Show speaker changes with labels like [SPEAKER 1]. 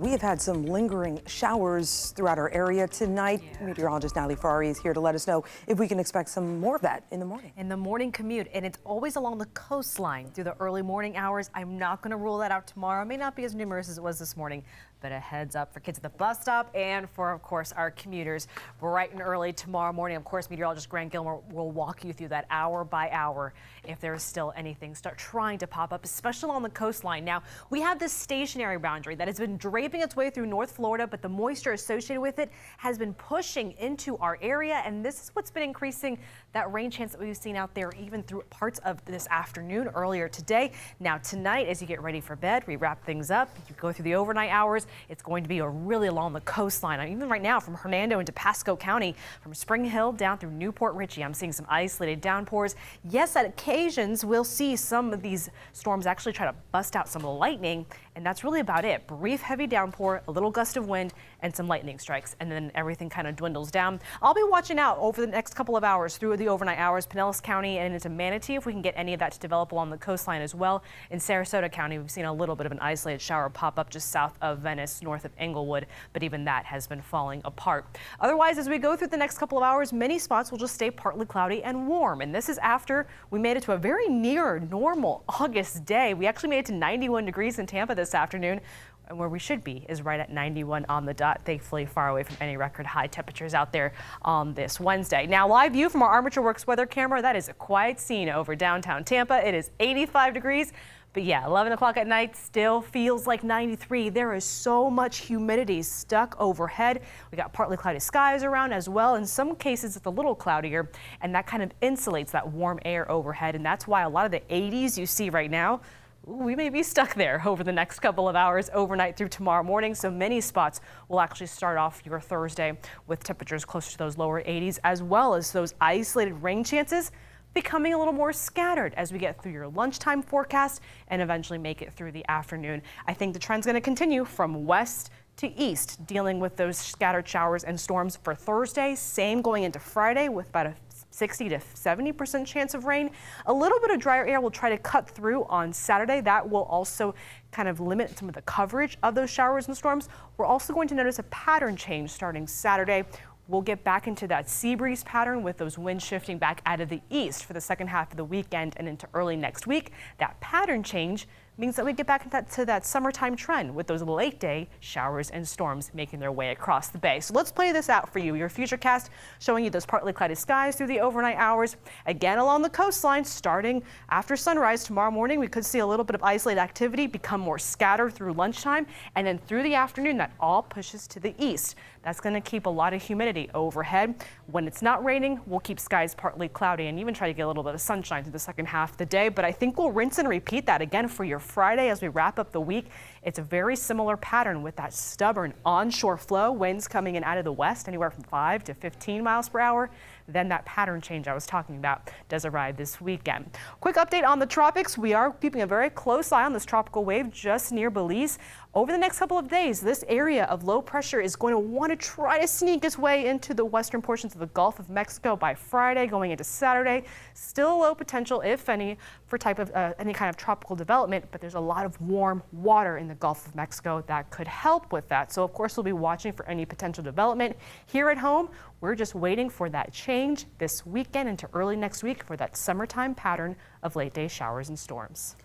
[SPEAKER 1] We have had some lingering showers throughout our area tonight. Meteorologist Natalie Ferrari is here to let us know if we can expect some more of that in the morning.
[SPEAKER 2] In the morning commute, and it's always along the coastline through the early morning hours. I'm not going to rule that out tomorrow. It may not be as numerous as it was this morning, but a heads up for kids at the bus stop and for, of course, our commuters bright and early tomorrow morning. Of course, meteorologist Grant Gilmore will walk you through that hour by hour if there is still anything start trying to pop up, especially along the coastline. Now, we have this stationary boundary that has been draping its way through North Florida, but the moisture associated with it has been pushing into our area, and this is what's been increasing that rain chance that we've seen out there even through parts of this afternoon earlier today. Now tonight, as you get ready for bed, we wrap things up, you go through the overnight hours, it's going to be really along the coastline. Even right now from Hernando into Pasco County, from Spring Hill down through Newport Richey, I'm seeing some isolated downpours. Yes, at occasions we'll see some of these storms actually try to bust out some lightning, and that's really about it. Brief heavy downpour, a little gust of wind, and some lightning strikes, and then everything kind of dwindles down. I'll be watching out over the next couple of hours through the overnight hours, Pinellas County and into Manatee, if we can get any of that to develop along the coastline as well. In Sarasota County, we've seen a little bit of an isolated shower pop up just south of Venice, north of Englewood, but even that has been falling apart. Otherwise, as we go through the next couple of hours, many spots will just stay partly cloudy and warm, and this is after we made it to a very near normal August day. We actually made it to 91 degrees in Tampa this afternoon, and where we should be is right at 91 on the dot, thankfully far away from any record high temperatures out there on this Wednesday. Now, live view from our Armature Works weather camera, that is a quiet scene over downtown Tampa. It is 85 degrees. But yeah, 11 o'clock at night still feels like 93. There is so much humidity stuck overhead. We got partly cloudy skies around as well. In some cases, it's a little cloudier, and that kind of insulates that warm air overhead. And that's why a lot of the 80s you see right now, we may be stuck there over the next couple of hours overnight through tomorrow morning. So many spots will actually start off your Thursday with temperatures closer to those lower 80s, as well as those isolated rain chances becoming a little more scattered as we get through your lunchtime forecast and eventually make it through the afternoon. I think the trend's going to continue from west to east, dealing with those scattered showers and storms for Thursday. Same going into Friday with about a 60 to 70% chance of rain. A little bit of drier air will try to cut through on Saturday. That will also kind of limit some of the coverage of those showers and storms. We're also going to notice a pattern change starting Saturday. We'll get back into that sea breeze pattern with those winds shifting back out of the east for the second half of the weekend and into early next week. That pattern change means that we get back to that summertime trend with those late day showers and storms making their way across the bay. So let's play this out for you. Your futurecast showing you those partly cloudy skies through the overnight hours. Again, along the coastline, starting after sunrise tomorrow morning, we could see a little bit of isolated activity become more scattered through lunchtime, and then through the afternoon, that all pushes to the east. That's going to keep a lot of humidity overhead. When it's not raining, we'll keep skies partly cloudy and even try to get a little bit of sunshine through the second half of the day. But I think we'll rinse and repeat that again for your Friday as we wrap up the week. It's a very similar pattern with that stubborn onshore flow, winds coming in out of the west, anywhere from 5 to 15 miles per hour. Then that pattern change I was talking about does arrive this weekend. Quick update on the tropics. We are keeping a very close eye on this tropical wave just near Belize. Over the next couple of days, this area of low pressure is going to want to try to sneak its way into the western portions of the Gulf of Mexico by Friday, going into Saturday. Still low potential, if any, for any kind of tropical development, but there's a lot of warm water in the Gulf of Mexico that could help with that. So of course, we'll be watching for any potential development. Here at home, we're just waiting for that change this weekend into early next week for that summertime pattern of late day showers and storms.